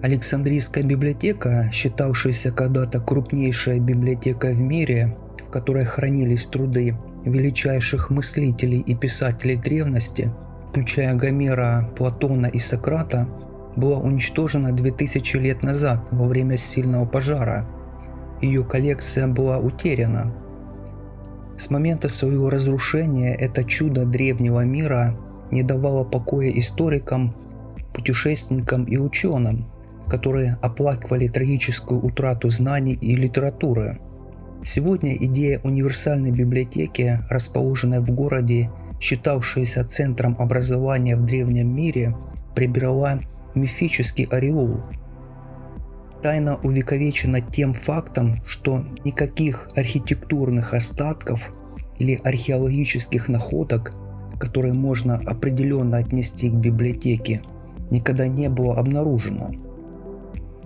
Александрийская библиотека, считавшаяся когда-то крупнейшей библиотекой в мире, в которой хранились труды величайших мыслителей и писателей древности, включая Гомера, Платона и Сократа, была уничтожена 2000 лет назад во время сильного пожара. Ее коллекция была утеряна. С момента своего разрушения это чудо древнего мира не давало покоя историкам, путешественникам и ученым, которые оплакивали трагическую утрату знаний и литературы. Сегодня идея универсальной библиотеки, расположенной в городе, считавшейся центром образования в древнем мире, приобрела мифический ореол. Тайна увековечена тем фактом, что никаких архитектурных остатков или археологических находок, которые можно определенно отнести к библиотеке, никогда не было обнаружено.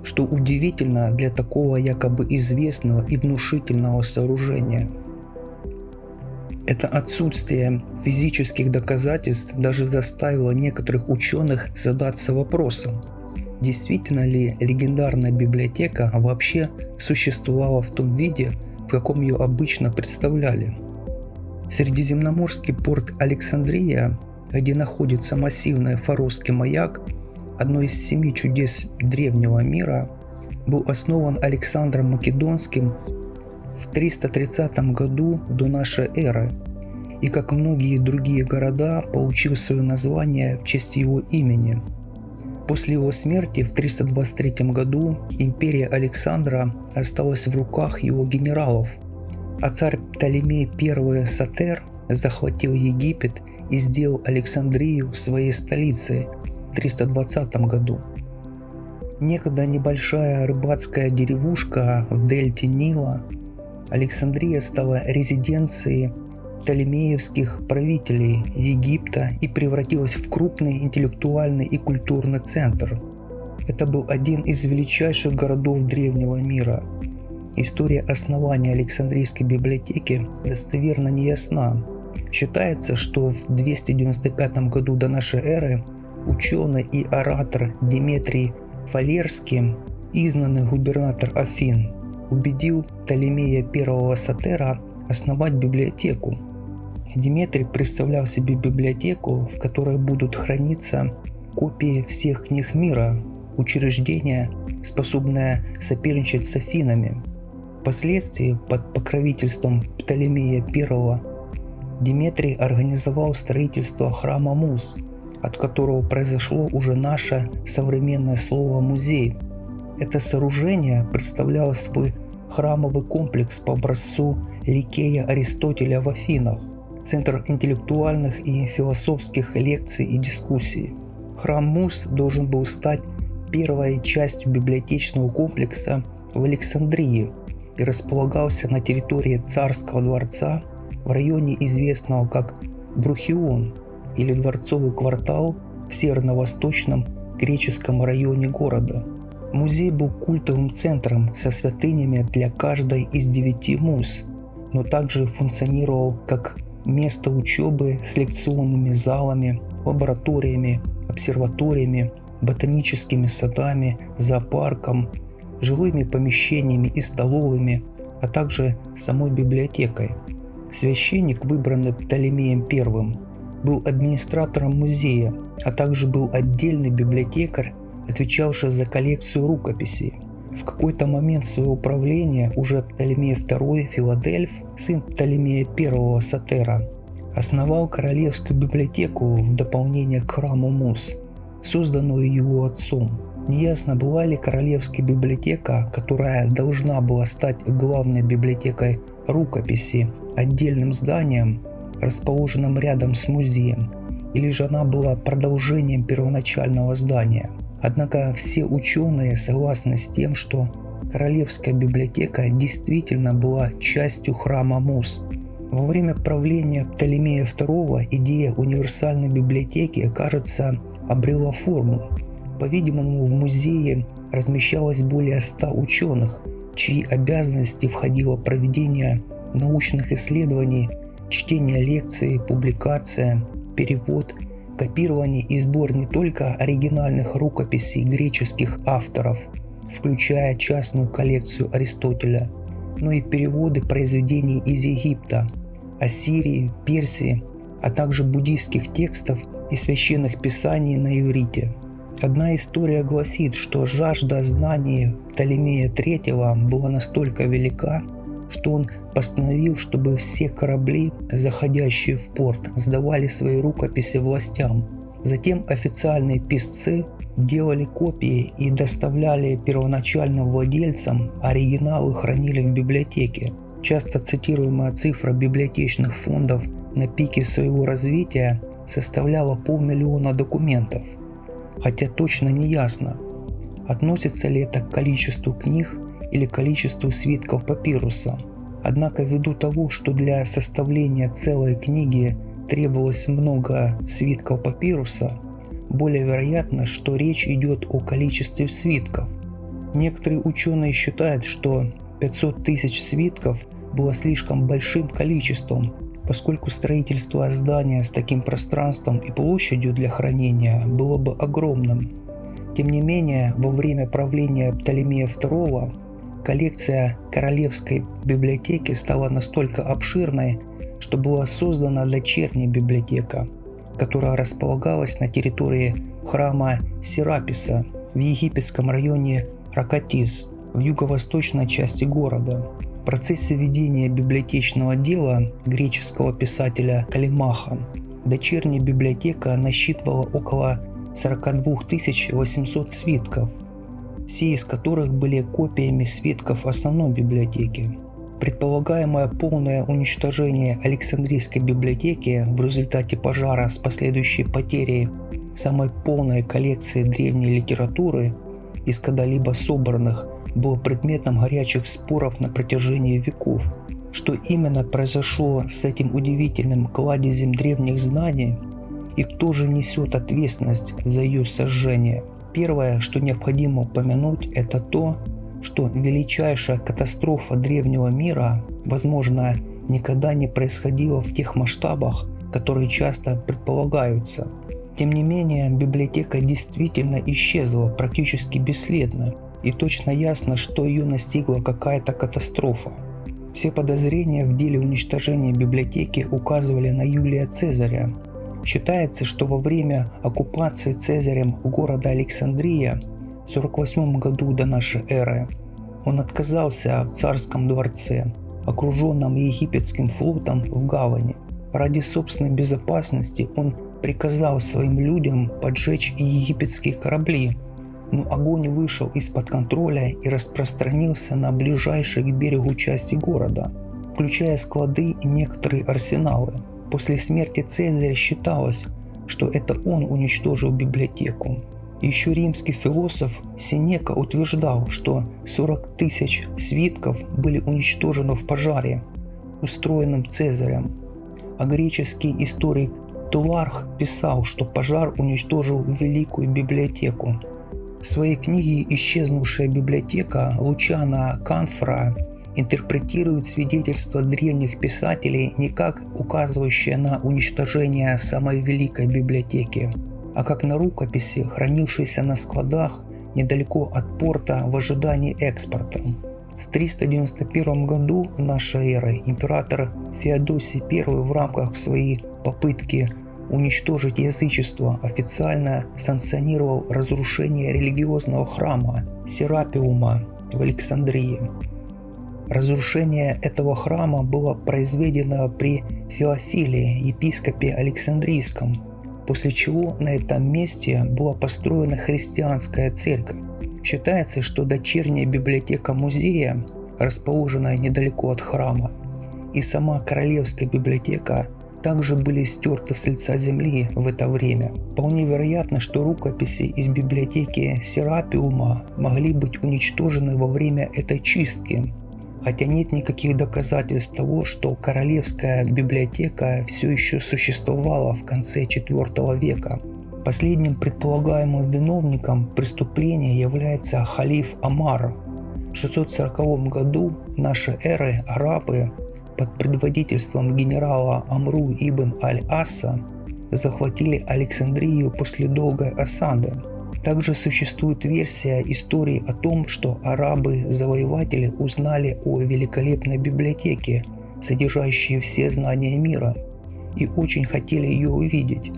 Что удивительно для такого якобы известного и внушительного сооружения. Это отсутствие физических доказательств даже заставило некоторых ученых задаться вопросом, действительно ли легендарная библиотека вообще существовала в том виде, в каком ее обычно представляли. Средиземноморский порт Александрия, где находится массивный Фаросский маяк, одно из 7 чудес древнего мира, был основан Александром Македонским в 330 году до нашей эры и, как многие другие города, получил свое название в честь его имени. После его смерти в 323 году империя Александра осталась в руках его генералов, а царь Птолемей I Сотер захватил Египет и сделал Александрию своей столицей в 320 году. Некогда небольшая рыбацкая деревушка в дельте Нила, Александрия стала резиденцией птолемеевских правителей Египта и превратилась в крупный интеллектуальный и культурный центр. Это был один из величайших городов древнего мира. История основания Александрийской библиотеки достоверно не ясна. Считается, что в 295 году до нашей эры ученый и оратор Деметрий Фалерский, изгнанный губернатор Афин, убедил Птолемея I Сотера основать библиотеку. Деметрий представлял себе библиотеку, в которой будут храниться копии всех книг мира, учреждение, способное соперничать с Афинами. Впоследствии под покровительством Птолемея I Деметрий организовал строительство храма Мус, от которого произошло уже наше современное слово «музей». Это сооружение представляло собой храмовый комплекс по образцу Ликея Аристотеля в Афинах, центр интеллектуальных и философских лекций и дискуссий. Храм Мус должен был стать первой частью библиотечного комплекса в Александрии и располагался на территории царского дворца в районе, известного как Брухион, или дворцовый квартал в северно-восточном греческом районе города. Музей был культовым центром со святынями для каждой из 9 муз, но также функционировал как место учебы с лекционными залами, лабораториями, обсерваториями, ботаническими садами, зоопарком, жилыми помещениями и столовыми, а также самой библиотекой. Священник, выбранный Птолемеем I, был администратором музея, а также был отдельный библиотекарь, отвечавший за коллекцию рукописей. В какой-то момент своего правления уже Птолемей II Филадельф, сын Птолемея I Сотера, основал королевскую библиотеку в дополнение к храму Мус, созданную его отцом. Неясно, была ли королевская библиотека, которая должна была стать главной библиотекой рукописи, отдельным зданием, расположенным рядом с музеем, или же она была продолжением первоначального здания. Однако все ученые согласны с тем, что королевская библиотека действительно была частью храма Мус. Во время правления Птолемея II идея универсальной библиотеки, кажется, обрела форму. По-видимому, в музее размещалось более 100 ученых, чьи обязанности входило проведение научных исследований, чтение лекций, публикация, перевод, копирование и сбор не только оригинальных рукописей греческих авторов, включая частную коллекцию Аристотеля, но и переводы произведений из Египта, Ассирии, Персии, а также буддийских текстов и священных писаний на иврите. Одна история гласит, что жажда знаний Птолемея III была настолько велика, что он постановил, чтобы все корабли, заходящие в порт, сдавали свои рукописи властям. Затем официальные писцы делали копии и доставляли первоначальным владельцам, оригиналы хранили в библиотеке. Часто цитируемая цифра библиотечных фондов на пике своего развития составляла 500 000 документов. Хотя точно не ясно, относится ли это к количеству книг или количеству свитков папируса. Однако ввиду того, что для составления целой книги требовалось много свитков папируса, более вероятно, что речь идет о количестве свитков. Некоторые ученые считают, что 500 000 свитков было слишком большим количеством, поскольку строительство здания с таким пространством и площадью для хранения было бы огромным. Тем не менее, во время правления Птолемея II коллекция Королевской библиотеки стала настолько обширной, что была создана дочерняя библиотека, которая располагалась на территории храма Сераписа в египетском районе Ракатис в юго-восточной части города. В процессе ведения библиотечного дела греческого писателя Каллимаха дочерняя библиотека насчитывала около 42 800 свитков, все из которых были копиями свитков основной библиотеки. Предполагаемое полное уничтожение Александрийской библиотеки в результате пожара с последующей потерей самой полной коллекции древней литературы из когда-либо собранных было предметом горячих споров на протяжении веков. Что именно произошло с этим удивительным кладезем древних знаний и кто же несет ответственность за ее сожжение? Первое, что необходимо упомянуть, это то, что величайшая катастрофа древнего мира, возможно, никогда не происходила в тех масштабах, которые часто предполагаются. Тем не менее, библиотека действительно исчезла практически бесследно, и точно ясно, что ее настигла какая-то катастрофа. Все подозрения в деле уничтожения библиотеки указывали на Юлия Цезаря. Считается, что во время оккупации Цезарем города Александрия в 48 году до нашей эры он отказался в царском дворце, окруженном египетским флотом в гавани. Ради собственной безопасности он приказал своим людям поджечь египетские корабли, но огонь вышел из-под контроля и распространился на ближайшие к берегу части города, включая склады и некоторые арсеналы. После смерти Цезаря считалось, что это он уничтожил библиотеку. Еще римский философ Сенека утверждал, что 40 000 свитков были уничтожены в пожаре, устроенном Цезарем, а греческий историк Туларх писал, что пожар уничтожил великую библиотеку. В своей книге «Исчезнувшая библиотека» Лучано Канфра интерпретирует свидетельства древних писателей не как указывающие на уничтожение самой великой библиотеки, а как на рукописи, хранившиеся на складах недалеко от порта в ожидании экспорта. В 391 году нашей эры император Феодосий I в рамках своей попытки уничтожить язычество официально санкционировал разрушение религиозного храма Серапиума в Александрии. Разрушение этого храма было произведено при Феофилии, епископе Александрийском, после чего на этом месте была построена христианская церковь. Считается, что дочерняя библиотека музея, расположенная недалеко от храма, и сама Королевская библиотека также были стерты с лица земли в это время. Вполне вероятно, что рукописи из библиотеки Серапиума могли быть уничтожены во время этой чистки, хотя нет никаких доказательств того, что Королевская библиотека все еще существовала в конце IV века. Последним предполагаемым виновником преступления является халиф Амар. В 640 году нашей эры арабы под предводительством генерала Амру ибн Аль-Аса захватили Александрию после долгой осады. Также существует версия истории о том, что арабы-завоеватели узнали о великолепной библиотеке, содержащей все знания мира, и очень хотели ее увидеть.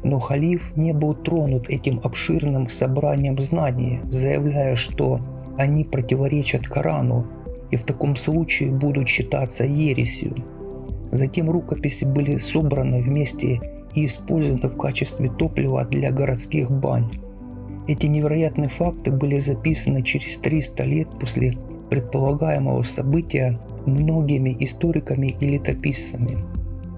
Но халиф не был тронут этим обширным собранием знаний, заявляя, что они противоречат Корану и в таком случае будут считаться ересью. Затем рукописи были собраны вместе и использованы в качестве топлива для городских бань. Эти невероятные факты были записаны через 300 лет после предполагаемого события многими историками и летописцами.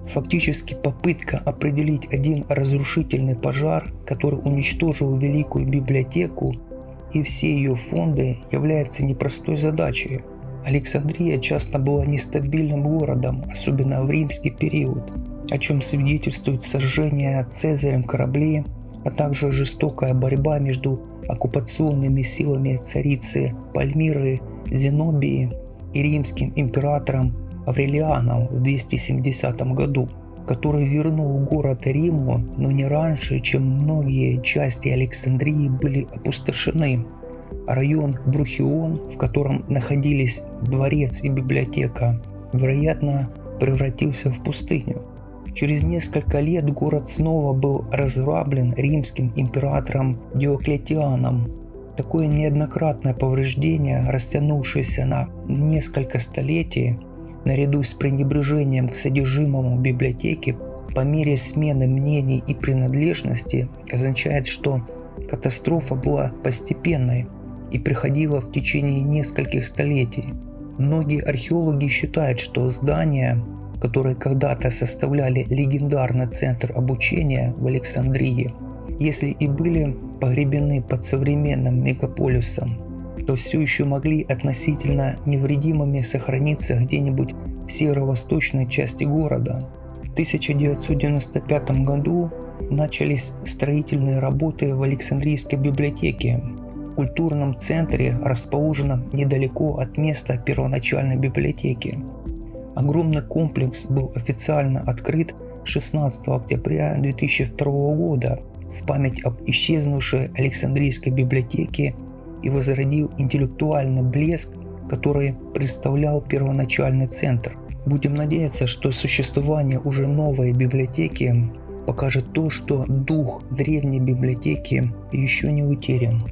Фактически попытка определить один разрушительный пожар, который уничтожил Великую библиотеку и все ее фонды, является непростой задачей. Александрия часто была нестабильным городом, особенно в римский период, о чем свидетельствует сожжение Цезарем кораблей, а также жестокая борьба между оккупационными силами царицы Пальмиры Зенобии и римским императором Аврелианом в 270 году, который вернул город Риму, но не раньше, чем многие части Александрии были опустошены. Район Брухион, в котором находились дворец и библиотека, вероятно, превратился в пустыню. Через несколько лет город снова был разграблен римским императором Диоклетианом. Такое неоднократное повреждение, растянувшееся на несколько столетий, наряду с пренебрежением к содержимому библиотеки по мере смены мнений и принадлежности, означает, что катастрофа была постепенной и приходила в течение нескольких столетий. Многие археологи считают, что здания, которые когда-то составляли легендарный центр обучения в Александрии, если и были погребены под современным мегаполисом, то все еще могли относительно невредимыми сохраниться где-нибудь в северо-восточной части города. В 1995 году начались строительные работы в Александрийской библиотеке, в культурном центре, расположенном недалеко от места первоначальной библиотеки. Огромный комплекс был официально открыт 16 октября 2002 года в память об исчезнувшей Александрийской библиотеке и возродил интеллектуальный блеск, который представлял первоначальный центр. Будем надеяться, что существование уже новой библиотеки покажет то, что дух древней библиотеки еще не утерян.